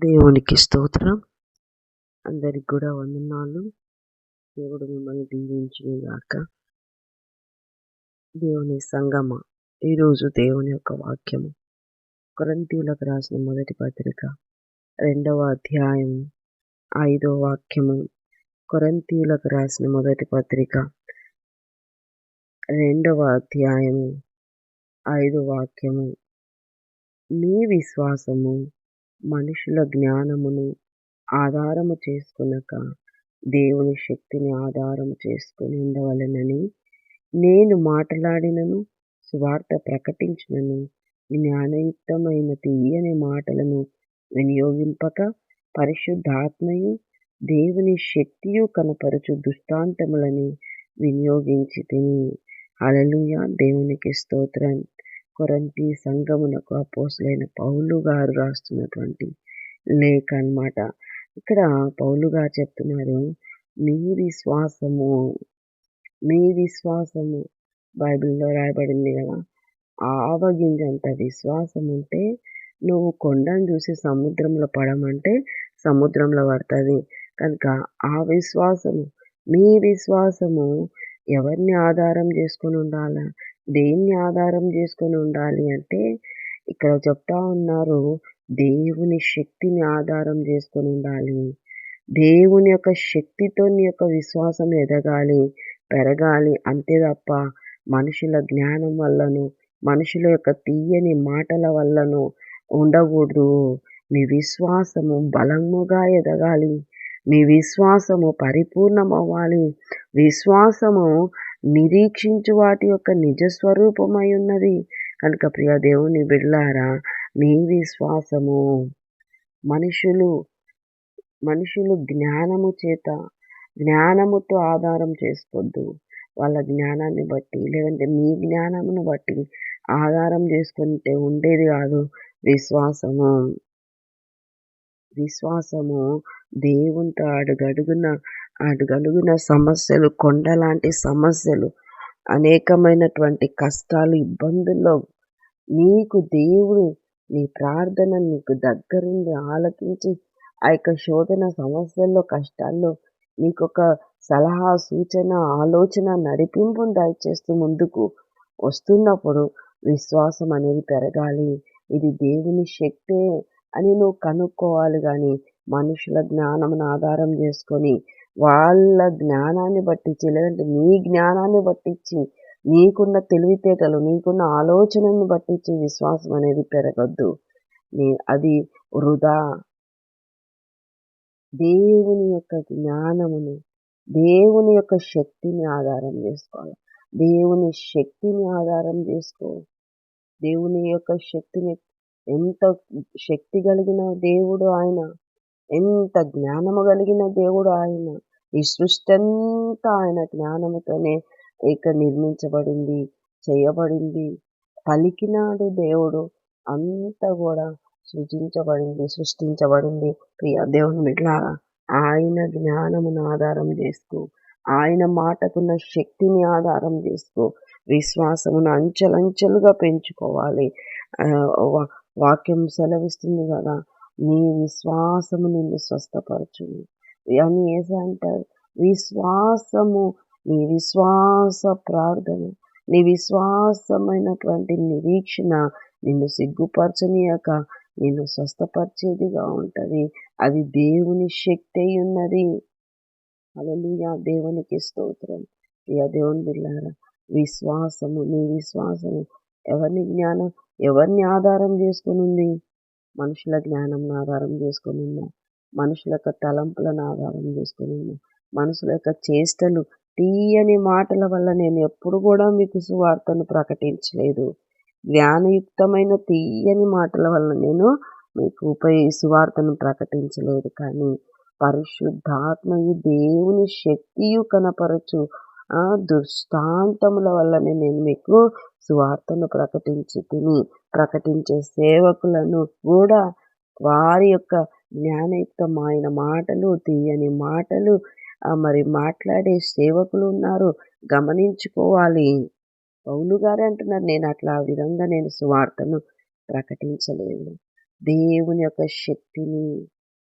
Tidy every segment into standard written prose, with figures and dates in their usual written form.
దేవునికి స్తోత్రం. అందరికి కూడా వందనాలు. దేవుడు మిమ్మల్ని దీవించునుగాక. దేవుని సంగమ, ఈరోజు దేవుని యొక్క వాక్యము కొరింథీయులకు రాసిన మొదటి పత్రిక 2వ అధ్యాయము 5వ వాక్యము. కొరింథీయులకు రాసిన మొదటి పత్రిక 2వ అధ్యాయము 5వ వాక్యము. మీ విశ్వాసము మనుషుల జ్ఞానమును ఆధారము చేసుకొనక దేవుని శక్తిని ఆధారము చేసుకొని ఉండవలెనని నేను మాట్లాడినను సువార్త ప్రకటించినను జ్ఞానయుక్తమైన తీయని మాటలను వినియోగింపక పరిశుద్ధాత్మయు దేవుని శక్తియు కనపరచు దృష్టాంతములని వినియోగించి తిని. హల్లెలూయా. దేవునికి స్తోత్రం. కొరింథీ సంఘమునకు అపోస్తలుడైన పౌలు గారు రాస్తున్నటువంటి లేఖ అన్నమాట. ఇక్కడ పౌలు గారు చెప్తున్నారు, మీ విశ్వాసము బైబిల్లో రాయబడింది కదా. ఆవగింజంత విశ్వాసం ఉంటే నువ్వు కొండను చూసి సముద్రంలో పడమంటే సముద్రంలో పడుతుంది. కనుక ఆ విశ్వాసము, మీ విశ్వాసము ఎవరిని ఆధారం చేసుకొని ఉండాలా, దేన్ని ఆధారం చేసుకొని ఉండాలి అంటే ఇక్కడ చెప్తా ఉన్నారు, దేవుని శక్తిని ఆధారం చేసుకొని ఉండాలి. దేవుని యొక్క శక్తితో నీ యొక్క విశ్వాసం ఎదగాలి, పెరగాలి. అంతే తప్ప మనుషుల జ్ఞానం వల్లను, మనుషుల యొక్క తీయని మాటల వల్లను ఉండకూడదు. మీ విశ్వాసము బలముగా ఎదగాలి. మీ విశ్వాసము పరిపూర్ణమవ్వాలి. విశ్వాసము నిరీక్షించు వాటి యొక్క నిజస్వరూపమై ఉన్నది. కనుక ప్రియ దేవుని బిడ్డలారా, మీ విశ్వాసము మనుషులు జ్ఞానముతో ఆధారం చేసుకోవద్దు. వాళ్ళ జ్ఞానాన్ని బట్టి లేదంటే మీ జ్ఞానమును బట్టి ఆధారం చేసుకుంటే ఉండేది కాదు విశ్వాసము దేవునితో అడుగడుగున సమస్యలు, కొండలాంటి సమస్యలు, అనేకమైనటువంటి కష్టాలు, ఇబ్బందుల్లో నీకు దేవుడు నీ ప్రార్థన నీకు దగ్గరుండి ఆలకించి ఆ యొక్క శోధన సమస్యల్లో, కష్టాల్లో నీకొక సలహా, సూచన, ఆలోచన, నడిపింపును దయచేస్తూ ముందుకు వస్తున్నప్పుడు విశ్వాసం అనేది పెరగాలి. ఇది దేవుని శక్తే అని నువ్వు కనుక్కోవాలి. కానీ మనుషుల జ్ఞానమును ఆధారం చేసుకొని వాళ్ళ జ్ఞానాన్ని బట్టించి లేదంటే నీ జ్ఞానాన్ని బట్టించి నీకున్న తెలివితేటలు, నీకున్న ఆలోచనను బట్టించి విశ్వాసం అనేది పెరగద్దు. అది వృధా. దేవుని యొక్క జ్ఞానమును, దేవుని యొక్క శక్తిని ఆధారం చేసుకోవాలి. దేవుని శక్తిని ఆధారం చేసుకో. దేవుని యొక్క శక్తిని, ఎంత శక్తి కలిగిన దేవుడు ఆయన, ఎంత జ్ఞానము కలిగిన దేవుడు ఆయన. ఈ సృష్టి అంతా ఆయన జ్ఞానముతోనే నిర్మించబడింది, చేయబడింది. పలికినాడు దేవుడు, అంతా కూడా సృష్టించబడింది. ప్రియ దేవుని బిడ్డలారా, ఆయన జ్ఞానమును ఆధారం చేసుకో, ఆయన మాటకున్న శక్తిని ఆధారం చేసుకో. విశ్వాసమును అంచెలంచెలుగా పెంచుకోవాలి. వాక్యం సెలవిస్తుంది కదా, నీ విశ్వాసము నిన్ను స్వస్థపరచును అని యేసు అంటారు. నీ విశ్వాస ప్రార్థన, నీ విశ్వాసమైనటువంటి నిరీక్షణ నిన్ను సిగ్గుపరచనీయక నిన్ను స్వస్థపరిచేదిగా ఉంటుంది. అది దేవుని శక్తి అయి ఉన్నది. హల్లెలూయా. దేవునికి స్తోత్రం. ఇక దేవుని బిడ్డలారా, నీ విశ్వాసము ఎవరిని ఆధారం చేసుకుని ఉంది? మనుషుల జ్ఞానం ఆధారం చేసుకుని ఉందా? మనుషుల యొక్క తలంపులను ఆధారం చేసుకుని ఉందా? మనుషుల యొక్క చేష్టలు, తీయని మాటల వల్ల నేను ఎప్పుడు కూడా మీకు సువార్తను ప్రకటించలేదు. జ్ఞానయుక్తమైన తీయని మాటల వల్ల నేను మీకు సువార్తను ప్రకటించలేదు. కానీ పరిశుద్ధాత్మయు దేవుని శక్తియు కనపరచు దృష్టాంతముల వల్లనే నేను మీకు సువార్తను ప్రకటించే సేవకులను కూడా వారి యొక్క జ్ఞానయుక్తమైన మాటలు, తీయని మాటలు మరి మాట్లాడే సేవకులు ఉన్నారు, గమనించుకోవాలి. పౌలు గారే అంటున్నారు, నేను అట్లా విధంగా నేను సువార్తను ప్రకటించలేదు. దేవుని యొక్క శక్తిని,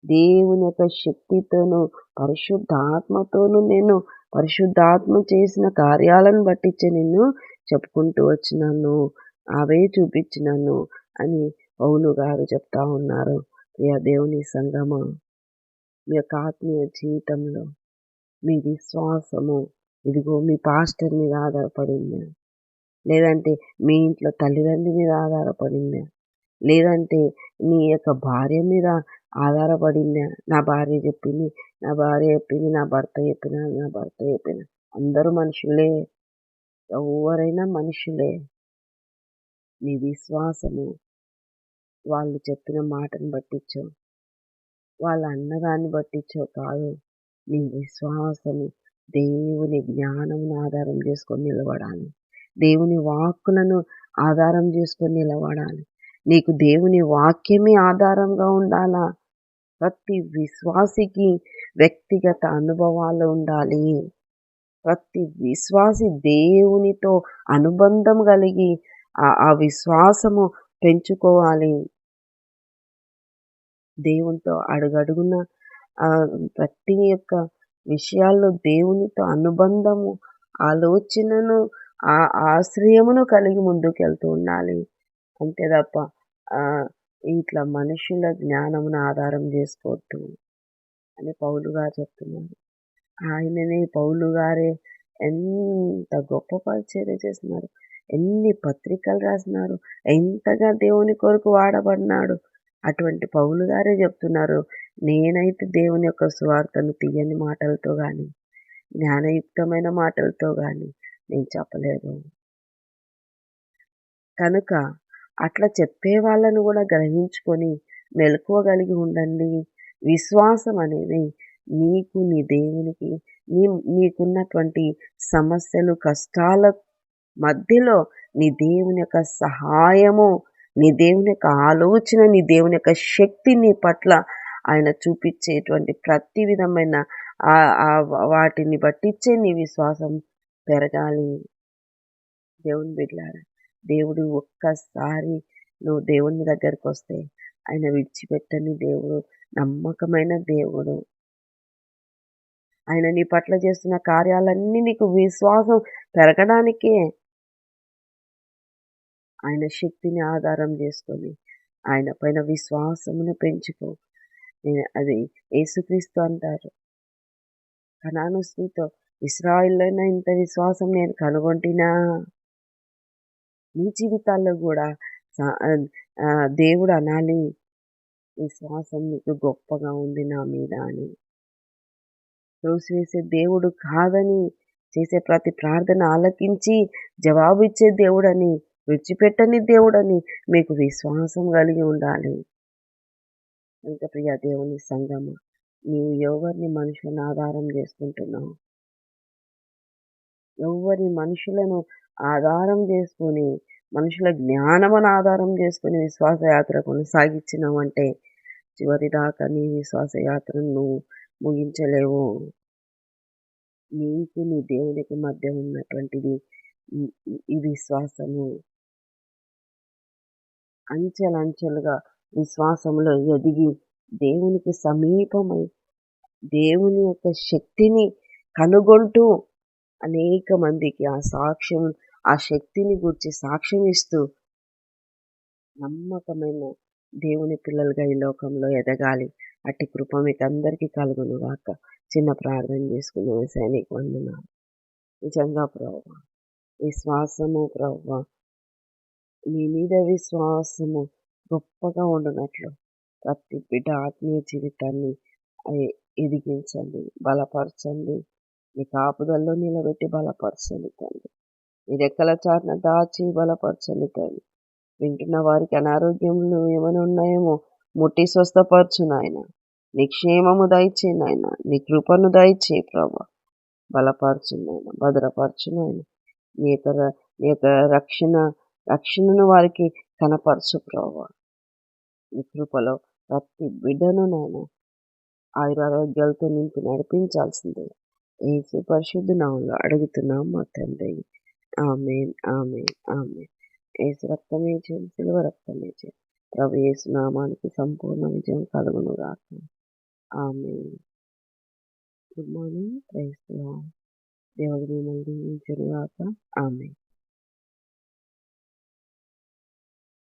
దేవుని యొక్క శక్తితోను, పరిశుద్ధాత్మతోను నేను పరిశుద్ధాత్మ చేసిన కార్యాలను బట్టించి నిన్ను చెప్పుకుంటూ వచ్చినాను. అవే చూపించినాను అని పౌలు గారు చెప్తా ఉన్నారు. ప్రియ దేవుని సంగమా, మీ యొక్క ఆత్మీయ జీవితంలో మీ విశ్వాసము ఇదిగో మీ పాస్టర్ మీద ఆధారపడిందా? లేదంటే మీ ఇంట్లో తల్లిదండ్రుల మీద ఆధారపడిందా? లేదంటే నీ యొక్క భార్య మీద ఆధారపడిందా? నా భార్య చెప్పింది, నా భార్య చెప్పింది, నా భర్త చెప్పిన, నా భర్త చెప్పిన. అందరూ మనుషులే. ఎవరైనా మనుషులే. నీ విశ్వాసము వాళ్ళు చెప్పిన మాటను బట్టించో, వాళ్ళ అన్నదాన్ని బట్టించో కాదు. నీ విశ్వాసము దేవుని జ్ఞానమును ఆధారం చేసుకొని నిలబడాలి. దేవుని వాక్కులను ఆధారం చేసుకొని నిలబడాలి. నీకు దేవుని వాక్యమే ఆధారంగా ఉండాలా. ప్రతి విశ్వాసికి వ్యక్తిగత అనుభవాలు ఉండాలి. ప్రతి విశ్వాసి దేవునితో అనుబంధం కలిగి ఆ విశ్వాసము పెంచుకోవాలి. దేవునితో అడుగడుగున ప్రతి యొక్క విషయాల్లో దేవునితో అనుబంధము, ఆలోచనను, ఆశ్రయమును కలిగి ముందుకెళ్తూ ఉండాలి. అంతే తప్ప ఇట్లా మనుషుల జ్ఞానమును ఆధారం చేసుకోవద్దు అని పౌలు గారు చెప్తున్నారు. ఆయననే పౌలు గారే ఎంత గొప్ప పరిచర్య చేస్తున్నారు, ఎన్ని పత్రికలు రాసినారు, ఎంతగా దేవుని కొరకు వాడబడినాడు. అటువంటి పౌలు గారే చెప్తున్నారు, నేనైతే దేవుని యొక్క సువార్తను తీయని మాటలతో కానీ, జ్ఞానయుక్తమైన మాటలతో కానీ నేను చెప్పలేదు. కనుక అట్లా చెప్పే వాళ్ళను కూడా గ్రహించుకొని మెలకువగలిగి ఉండండి. విశ్వాసం అనేది నీకు నీ దేవునికి నీకున్నటువంటి సమస్యలు, కష్టాల మధ్యలో నీ దేవుని యొక్క సహాయము, నీ దేవుని యొక్క ఆలోచన, నీ దేవుని యొక్క శక్తి నీ పట్ల ఆయన చూపించేటువంటి ప్రతి విధమైన వాటిని బట్టించే నీ విశ్వాసం పెరగాలి. దేవుని బిడ్డలారా, దేవుడు ఒక్కసారి నువ్వు దేవుని దగ్గరికి వస్తే ఆయన విడిచిపెట్టని దేవుడు, నమ్మకమైన దేవుడు. ఆయన నీ పట్ల చేస్తున్న కార్యాలన్నీ నీకు విశ్వాసం పెరగడానికే. ఆయన శక్తిని ఆధారం చేసుకొని ఆయన పైన విశ్వాసమును పెంచుకో. అది యేసుక్రీస్తు అంటారు, కనాను స్త్రీతో, ఇశ్రాయేలులోనే ఇంత విశ్వాసం నేను కనుగొంటినా, నీ జీవితాల్లో కూడా దేవుడు అనాలి, విశ్వాసం నీకు గొప్పగా ఉంది నా మీద అని. త్రోసివేసే దేవుడు కాదని, చేసే ప్రతి ప్రార్థన ఆలకించి జవాబిచ్చే దేవుడని, విడిచిపెట్టని దేవుడని మీకు విశ్వాసం కలిగి ఉండాలి. ఇంకా ప్రియ దేవుని సంగమా, నీవు ఎవరిని మనుషులను ఆధారం చేసుకుంటున్నావు? ఎవరి మనుషులను ఆధారం చేసుకొని, మనుషుల జ్ఞానమును ఆధారం చేసుకొని విశ్వాసయాత్ర కొనసాగించినావంటే చివరిదాకా నీ విశ్వాసయాత్రను నువ్వు ముగించలేవు. నీకు నీ దేవునికి మధ్య ఉన్నటువంటిది ఈ విశ్వాసము. అంచెలంచెలుగా విశ్వాసంలో ఎదిగి దేవునికి సమీపమై దేవుని యొక్క శక్తిని కనుగొంటూ అనేక మందికి ఆ శక్తిని గురించి సాక్ష్యం ఇస్తూ నమ్మకమైన దేవుని పిల్లలుగా ఈ లోకంలో ఎదగాలి. అట్టి కృప మీకు అందరికీ కలుగును గాక. చిన్న ప్రార్థన చేసుకునే సైనిక వందనాలు. నిజంగా ప్రభువా, విశ్వాసము ప్రభువా, నీ మీద విశ్వాసము గొప్పగా ఉండునట్లు ప్రతి బిడ్డ ఆత్మీయ జీవితాన్ని ఎదిగించండి, బలపరచండి. మీ కాపుదల్లో నిలబెట్టి బలపరచండి తండ్రి. మీ రెక్కల చాటున దాచి బలపరచండి తండ్రి. వింటున్న వారికి అనారోగ్యములు ఏమైనా ఉన్నాయేమో ముట్టి స్వస్థపరచు నాయన. నీ క్షేమము దయచే నాయన, నీ కృపను దయచే ప్రభా. బలపరచు నాయన, భద్రపరచు నాయన. నీ యొక్క రక్షణను వారికి కనపరచు ప్రభా. నీ కృపలో ప్రతి బిడ్డను నాయన ఆయురారోగ్యాలతో నింపి నడిపించాల్సిందే యేసు పరిశుద్ధ నామములో అడుగుతున్నాం మా తండ్రి. ఆమేన్, ఆమేన్, ఆమేన్. యేసు రక్తమే జయం, సిలువ రక్తమే జయం. ప్రభు యేసు నామానికి సంపూర్ణ విజయం కలుగునుగాక. Amen. Good morning. Praise the lord. దేవుడు మిమ్మల్ని దీవించునుగాక. ఆమేన్.